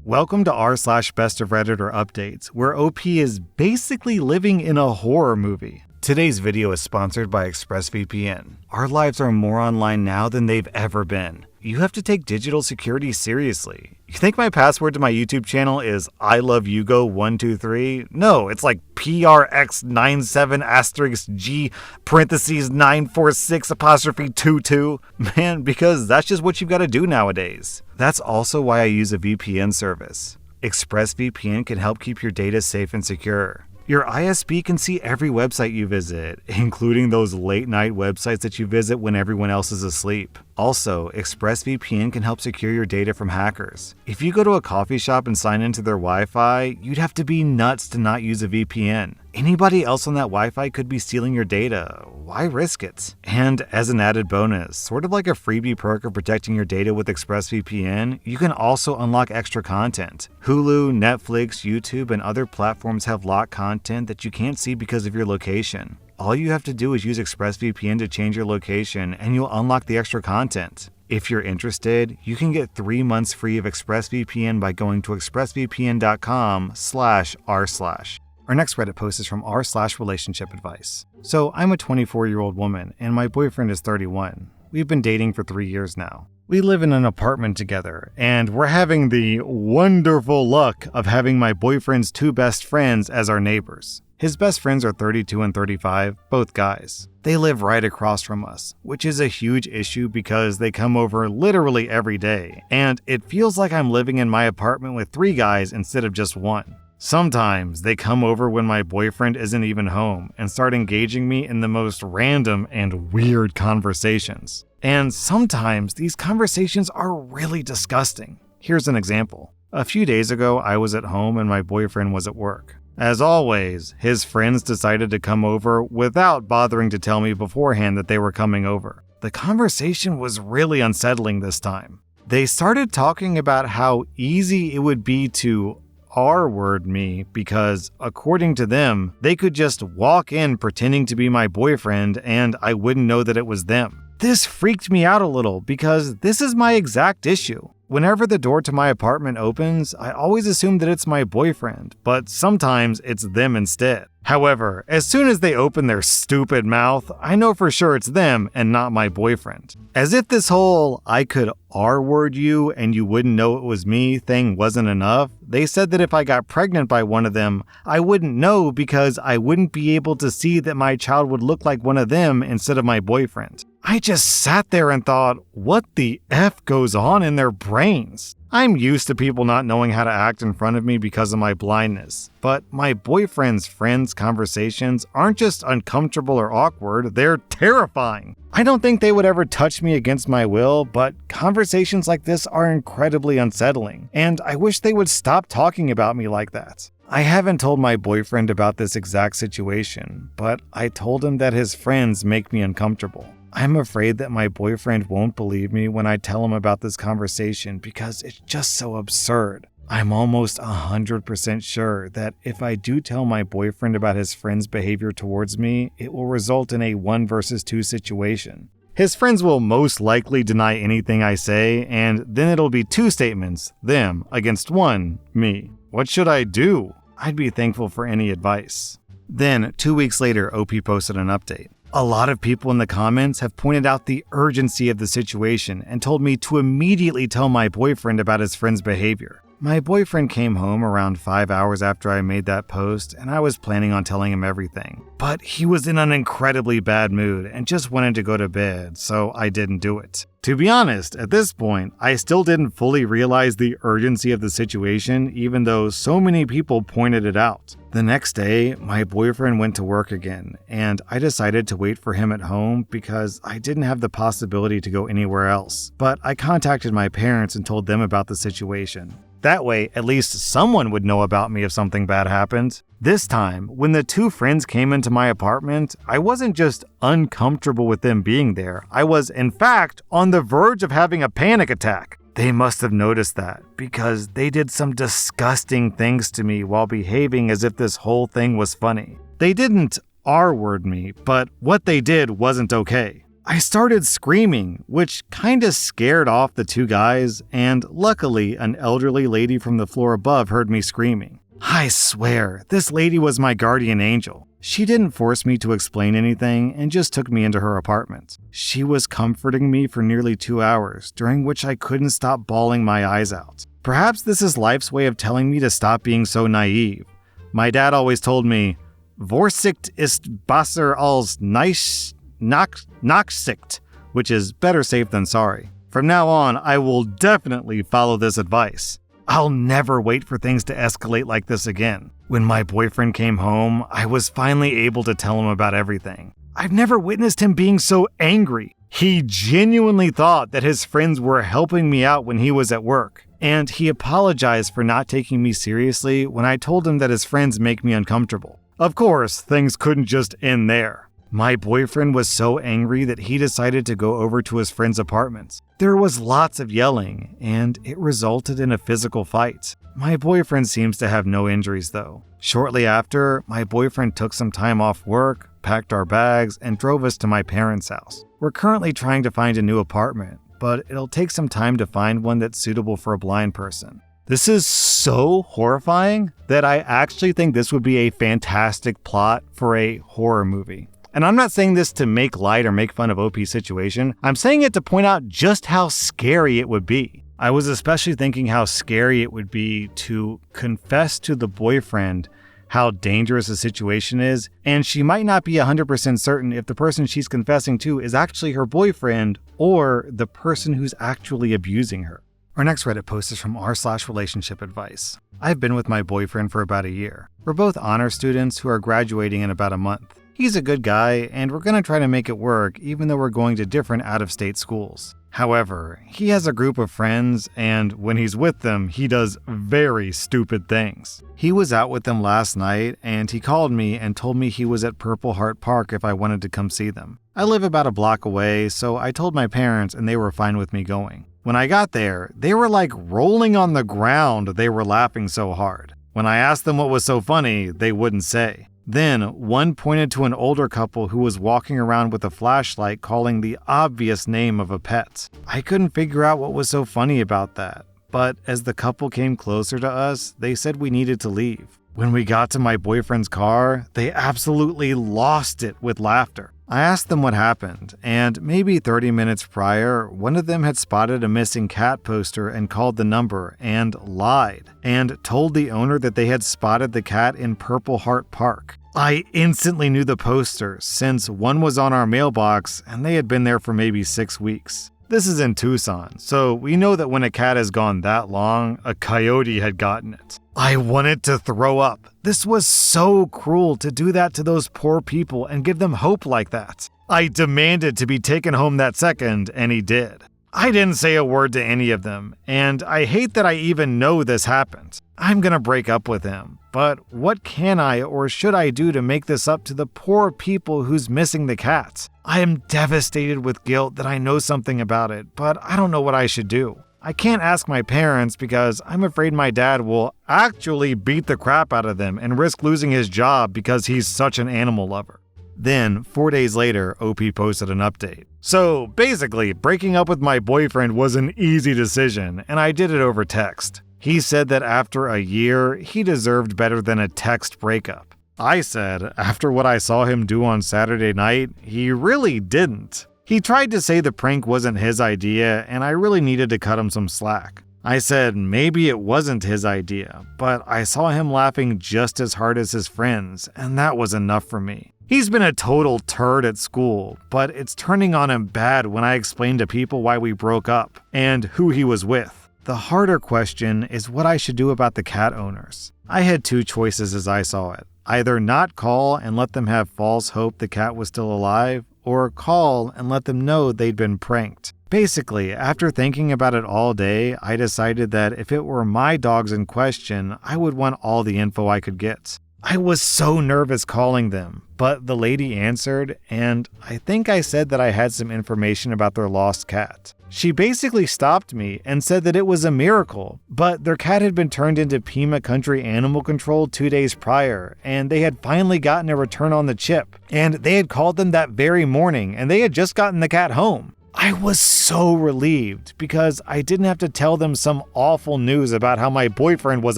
Welcome to r/Best of Redditor Updates, where OP is basically living in a horror movie. Today's video is sponsored by ExpressVPN. Our lives are more online now than they've ever been. You have to take digital security seriously. You think my password to my YouTube channel is ILoveYugo123? No, it's like PRX97*G(946'22. Man, because that's just what you've got to do nowadays. That's also why I use a VPN service. ExpressVPN can help keep your data safe and secure. Your ISP can see every website you visit, including those late-night websites that you visit when everyone else is asleep. Also, ExpressVPN can help secure your data from hackers. If you go to a coffee shop and sign into their Wi-Fi, you'd have to be nuts to not use a VPN. Anybody else on that Wi-Fi could be stealing your data. Why risk it? And as an added bonus, sort of like a freebie perk of protecting your data with ExpressVPN, you can also unlock extra content. Hulu, Netflix, YouTube, and other platforms have locked content that you can't see because of your location. All you have to do is use ExpressVPN to change your location and you'll unlock the extra content. If you're interested, you can get 3 months free of ExpressVPN by going to expressvpn.com/r/. Our next Reddit post is from r/relationship advice. So I'm a 24-year-old woman and my boyfriend is 31. We've been dating for 3 years now. We live in an apartment together, and we're having the wonderful luck of having my boyfriend's 2 best friends as our neighbors. His best friends are 32 and 35, both guys. They live right across from us, which is a huge issue because they come over literally every day, and it feels like I'm living in my apartment with 3 guys instead of just 1. Sometimes they come over when my boyfriend isn't even home and start engaging me in the most random and weird conversations. And sometimes these conversations are really disgusting. Here's an example. A few days ago, I was at home and my boyfriend was at work. As always, his friends decided to come over without bothering to tell me beforehand that they were coming over. The conversation was really unsettling this time. They started talking about how easy it would be to R-word me because, according to them, they could just walk in pretending to be my boyfriend and I wouldn't know that it was them. This freaked me out a little because this is my exact issue. Whenever the door to my apartment opens, I always assume that it's my boyfriend, but sometimes it's them instead. However, as soon as they open their stupid mouth, I know for sure it's them and not my boyfriend. As if this whole I could R-word you and you wouldn't know it was me thing wasn't enough, they said that if I got pregnant by one of them, I wouldn't know because I wouldn't be able to see that my child would look like one of them instead of my boyfriend. I just sat there and thought, what the F goes on in their brains? I'm used to people not knowing how to act in front of me because of my blindness, but my boyfriend's friends' conversations aren't just uncomfortable or awkward, they're terrifying. I don't think they would ever touch me against my will, but conversations like this are incredibly unsettling, and I wish they would stop talking about me like that. I haven't told my boyfriend about this exact situation, but I told him that his friends make me uncomfortable. I'm afraid that my boyfriend won't believe me when I tell him about this conversation because it's just so absurd. I'm almost 100% sure that if I do tell my boyfriend about his friend's behavior towards me, it will result in a 1 versus 2 situation. His friends will most likely deny anything I say, and then it'll be 2 statements, them, against 1, me. What should I do? I'd be thankful for any advice. Then, 2 weeks later, OP posted an update. A lot of people in the comments have pointed out the urgency of the situation and told me to immediately tell my boyfriend about his friend's behavior. My boyfriend came home around 5 hours after I made that post, and I was planning on telling him everything. But he was in an incredibly bad mood and just wanted to go to bed, so I didn't do it. To be honest, at this point, I still didn't fully realize the urgency of the situation, even though so many people pointed it out. The next day, my boyfriend went to work again, and I decided to wait for him at home because I didn't have the possibility to go anywhere else. But I contacted my parents and told them about the situation. That way, at least someone would know about me if something bad happened. This time, when the 2 friends came into my apartment, I wasn't just uncomfortable with them being there. I was, in fact, on the verge of having a panic attack. They must have noticed that, because they did some disgusting things to me while behaving as if this whole thing was funny. They didn't R-word me, but what they did wasn't okay. I started screaming, which kinda scared off the two guys, and luckily an elderly lady from the floor above heard me screaming. I swear, this lady was my guardian angel. She didn't force me to explain anything and just took me into her apartment. She was comforting me for nearly 2 hours, during which I couldn't stop bawling my eyes out. Perhaps this is life's way of telling me to stop being so naive. My dad always told me, Vorsicht ist besser als Nachsicht, which is better safe than sorry. From now on, I will definitely follow this advice. I'll never wait for things to escalate like this again. When my boyfriend came home, I was finally able to tell him about everything. I've never witnessed him being so angry. He genuinely thought that his friends were helping me out when he was at work, and he apologized for not taking me seriously when I told him that his friends make me uncomfortable. Of course, things couldn't just end there. My boyfriend was so angry that he decided to go over to his friend's apartment. There was lots of yelling, and it resulted in a physical fight. My boyfriend seems to have no injuries though. Shortly after, my boyfriend took some time off work, packed our bags, and drove us to my parents' house. We're currently trying to find a new apartment, but it'll take some time to find one that's suitable for a blind person. This is so horrifying that I actually think this would be a fantastic plot for a horror movie. And I'm not saying this to make light or make fun of OP's situation. I'm saying it to point out just how scary it would be. I was especially thinking how scary it would be to confess to the boyfriend how dangerous the situation is, and she might not be 100% certain if the person she's confessing to is actually her boyfriend or the person who's actually abusing her. Our next Reddit post is from rSlash relationship advice. I've been with my boyfriend for about a year. We're both honor students who are graduating in about a month. He's a good guy, and we're going to try to make it work even though we're going to different out-of-state schools. However, he has a group of friends, and when he's with them, he does very stupid things. He was out with them last night, and he called me and told me he was at Purple Heart Park if I wanted to come see them. I live about a block away, so I told my parents and they were fine with me going. When I got there, they were like rolling on the ground, they were laughing so hard. When I asked them what was so funny, they wouldn't say. Then, one pointed to an older couple who was walking around with a flashlight calling the obvious name of a pet. I couldn't figure out what was so funny about that, but as the couple came closer to us, they said we needed to leave. When we got to my boyfriend's car, they absolutely lost it with laughter. I asked them what happened, and maybe 30 minutes prior, one of them had spotted a missing cat poster and called the number and lied, and told the owner that they had spotted the cat in Purple Heart Park. I instantly knew the poster since one was on our mailbox and they had been there for maybe 6 weeks. This is in Tucson, so we know that when a cat has gone that long, a coyote had gotten it. I wanted to throw up. This was so cruel to do that to those poor people and give them hope like that. I demanded to be taken home that second, and he did. I didn't say a word to any of them, and I hate that I even know this happened. I'm gonna break up with him, but what can I or should I do to make this up to the poor people who's missing the cat? I am devastated with guilt that I know something about it, but I don't know what I should do. I can't ask my parents because I'm afraid my dad will actually beat the crap out of them and risk losing his job because he's such an animal lover. Then, 4 days later, OP posted an update. So, basically, breaking up with my boyfriend was an easy decision, and I did it over text. He said that after a year, he deserved better than a text breakup. I said, after what I saw him do on Saturday night, he really didn't. He tried to say the prank wasn't his idea, and I really needed to cut him some slack. I said maybe it wasn't his idea, but I saw him laughing just as hard as his friends, and that was enough for me. He's been a total turd at school, but it's turning on him bad when I explain to people why we broke up and who he was with. The harder question is what I should do about the cat owners. I had 2 choices as I saw it. Either not call and let them have false hope the cat was still alive, or call and let them know they'd been pranked. Basically, after thinking about it all day, I decided that if it were my dogs in question, I would want all the info I could get. I was so nervous calling them, but the lady answered, and I think I said that I had some information about their lost cat. She basically stopped me and said that it was a miracle, but their cat had been turned into Pima Country Animal Control 2 days prior, and they had finally gotten a return on the chip, and they had called them that very morning, and they had just gotten the cat home. I was so relieved because I didn't have to tell them some awful news about how my boyfriend was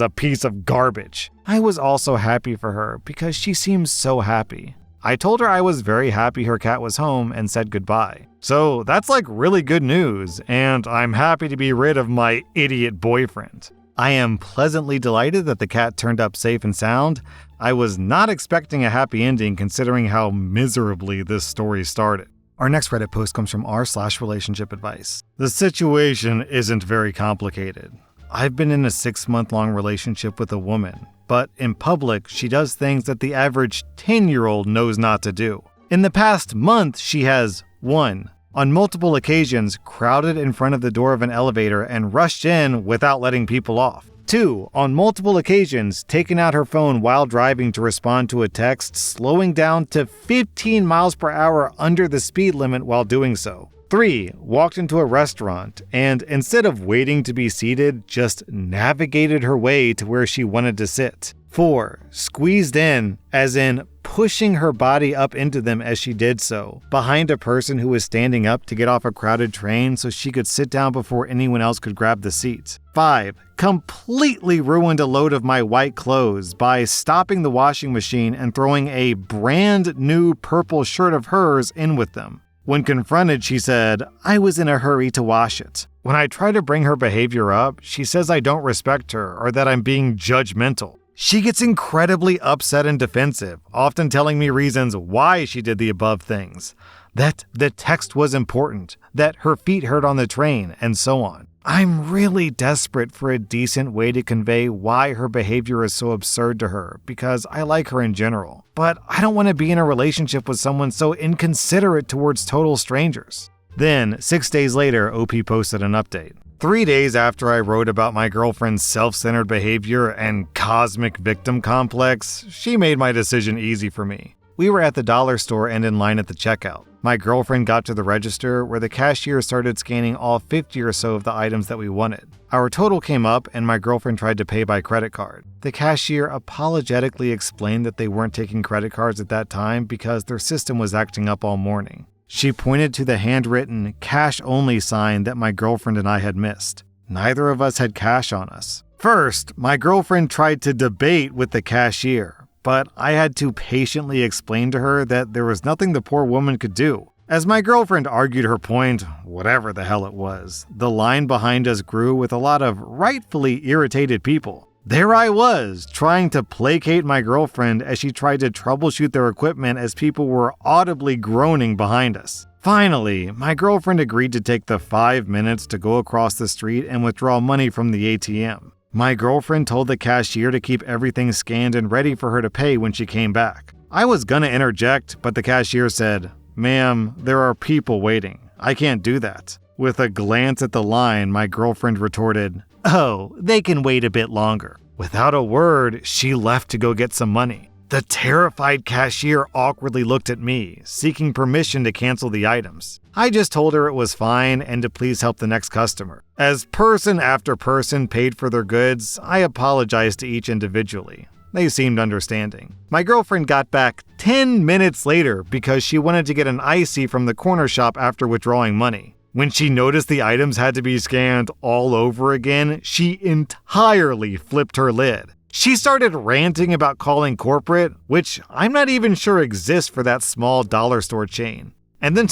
a piece of garbage. I was also happy for her because she seemed so happy. I told her I was very happy her cat was home and said goodbye. So that's like really good news, and I'm happy to be rid of my idiot boyfriend. I am pleasantly delighted that the cat turned up safe and sound. I was not expecting a happy ending considering how miserably this story started. Our next Reddit post comes from rSlash relationship advice. The situation isn't very complicated. I've been in a 6-month-long relationship with a woman, but in public, she does things that the average 10-year-old knows not to do. In the past month, she has 1. On multiple occasions, crowded in front of the door of an elevator and rushed in without letting people off. 2. On multiple occasions, taken out her phone while driving to respond to a text, slowing down to 15 miles per hour under the speed limit while doing so. 3. Walked into a restaurant and, instead of waiting to be seated, just navigated her way to where she wanted to sit. 4. Squeezed in, as in pushing her body up into them as she did so, behind a person who was standing up to get off a crowded train so she could sit down before anyone else could grab the seat. 5. Completely ruined a load of my white clothes by stopping the washing machine and throwing a brand new purple shirt of hers in with them. When confronted, she said, "I was in a hurry to wash it." When I try to bring her behavior up, she says I don't respect her or that I'm being judgmental. She gets incredibly upset and defensive, often telling me reasons why she did the above things. That the text was important, that her feet hurt on the train, and so on. I'm really desperate for a decent way to convey why her behavior is so absurd to her, because I like her in general. But I don't want to be in a relationship with someone so inconsiderate towards total strangers. Then, 6 days later, OP posted an update. 3 days after I wrote about my girlfriend's self-centered behavior and cosmic victim complex, she made my decision easy for me. We were at the dollar store and in line at the checkout. My girlfriend got to the register where the cashier started scanning all 50 or so of the items that we wanted. Our total came up and my girlfriend tried to pay by credit card. The cashier apologetically explained that they weren't taking credit cards at that time because their system was acting up all morning. She pointed to the handwritten cash only sign that my girlfriend and I had missed. Neither of us had cash on us. First, my girlfriend tried to debate with the cashier, but I had to patiently explain to her that there was nothing the poor woman could do. As my girlfriend argued her point, whatever the hell it was, the line behind us grew with a lot of rightfully irritated people. There I was, trying to placate my girlfriend as she tried to troubleshoot their equipment as people were audibly groaning behind us. Finally, my girlfriend agreed to take the 5 minutes to go across the street and withdraw money from the ATM. My girlfriend told the cashier to keep everything scanned and ready for her to pay when she came back. I was gonna interject, but the cashier said, "Ma'am, there are people waiting. I can't do that." With a glance at the line, my girlfriend retorted, "Oh, they can wait a bit longer." Without a word, she left to go get some money. The terrified cashier awkwardly looked at me, seeking permission to cancel the items. I just told her it was fine and to please help the next customer. As person after person paid for their goods, I apologized to each individually. They seemed understanding. My girlfriend got back 10 minutes later because she wanted to get an icy from the corner shop after withdrawing money. When she noticed the items had to be scanned all over again, she entirely flipped her lid. She started ranting about calling corporate, which I'm not even sure exists for that small dollar store chain, and then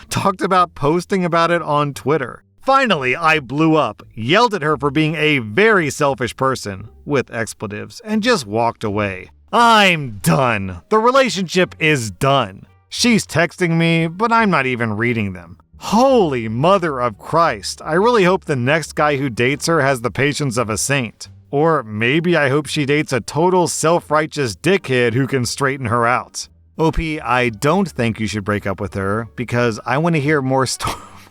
talked about posting about it on Twitter. Finally, I blew up, yelled at her for being a very selfish person, with expletives, and just walked away. I'm done. The relationship is done. She's texting me, but I'm not even reading them. Holy Mother of Christ, I really hope the next guy who dates her has the patience of a saint. Or maybe I hope she dates a total self-righteous dickhead who can straighten her out. OP, I don't think you should break up with her because I want to hear more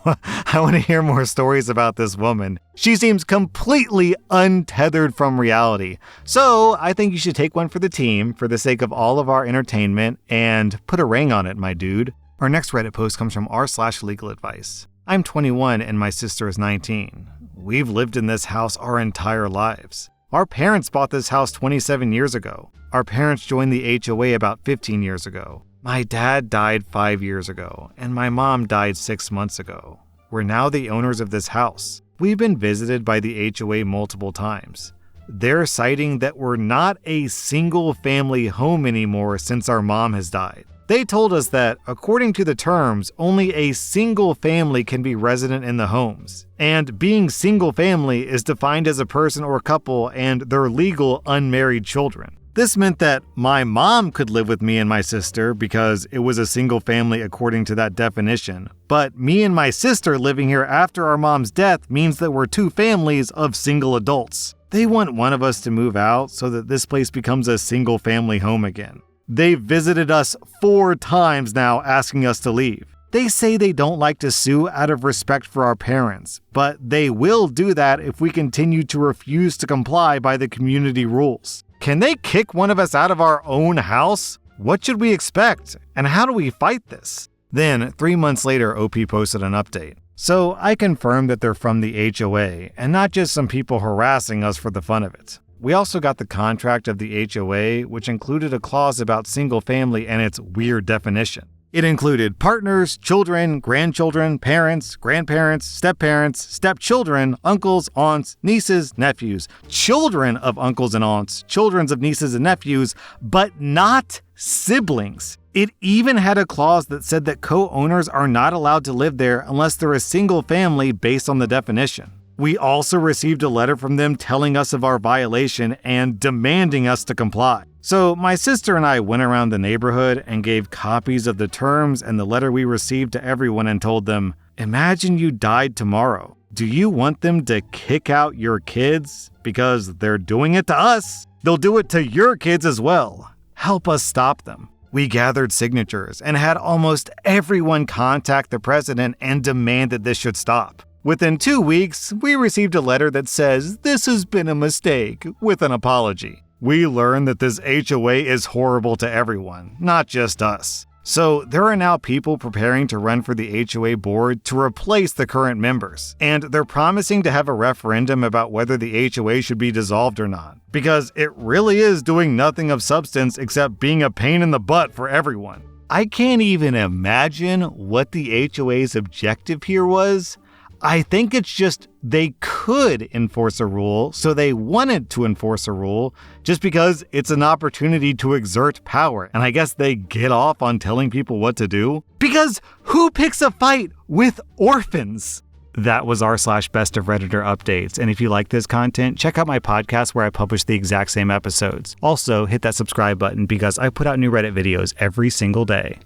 I want to hear more stories about this woman. She seems completely untethered from reality. So I think you should take one for the team for the sake of all of our entertainment and put a ring on it, my dude. Our next Reddit post comes from r/legal advice. I'm 21 and my sister is 19. We've lived in this house our entire lives. Our parents bought this house 27 years ago. Our parents joined the HOA about 15 years ago. My dad died 5 years ago, and my mom died 6 months ago. We're now the owners of this house. We've been visited by the HOA multiple times. They're citing that we're not a single-family home anymore since our mom has died. They told us that, according to the terms, only a single family can be resident in the homes, and being single family is defined as a person or couple and their legal unmarried children. This meant that my mom could live with me and my sister because it was a single family according to that definition, but me and my sister living here after our mom's death means that we're two families of single adults. They want one of us to move out so that this place becomes a single family home again. They've visited us 4 times now asking us to leave. They say they don't like to sue out of respect for our parents, but they will do that if we continue to refuse to comply by the community rules. Can they kick one of us out of our own house? What should we expect? And how do we fight this? Then, 3 months later, OP posted an update. So I confirmed that they're from the HOA and not just some people harassing us for the fun of it. We also got the contract of the HOA, which included a clause about single family and its weird definition. It included partners, children, grandchildren, parents, grandparents, step-parents, stepchildren, uncles, aunts, nieces, nephews, children of uncles and aunts, children of nieces and nephews, but not siblings. It even had a clause that said that co-owners are not allowed to live there unless they're a single family based on the definition. We also received a letter from them telling us of our violation and demanding us to comply. So my sister and I went around the neighborhood and gave copies of the terms and the letter we received to everyone and told them, imagine you died tomorrow. Do you want them to kick out your kids? Because they're doing it to us. They'll do it to your kids as well. Help us stop them. We gathered signatures and had almost everyone contact the president and demand that this should stop. Within 2 weeks, we received a letter that says, this has been a mistake, with an apology. We learned that this HOA is horrible to everyone, not just us. So there are now people preparing to run for the HOA board to replace the current members, and they're promising to have a referendum about whether the HOA should be dissolved or not, because it really is doing nothing of substance except being a pain in the butt for everyone. I can't even imagine what the HOA's objective here was. I think it's just they could enforce a rule, so they wanted to enforce a rule just because it's an opportunity to exert power. And I guess they get off on telling people what to do. Because who picks a fight with orphans? That was r/Bestof Redditor updates. And if you like this content, check out my podcast where I publish the exact same episodes. Also, hit that subscribe button because I put out new Reddit videos every single day.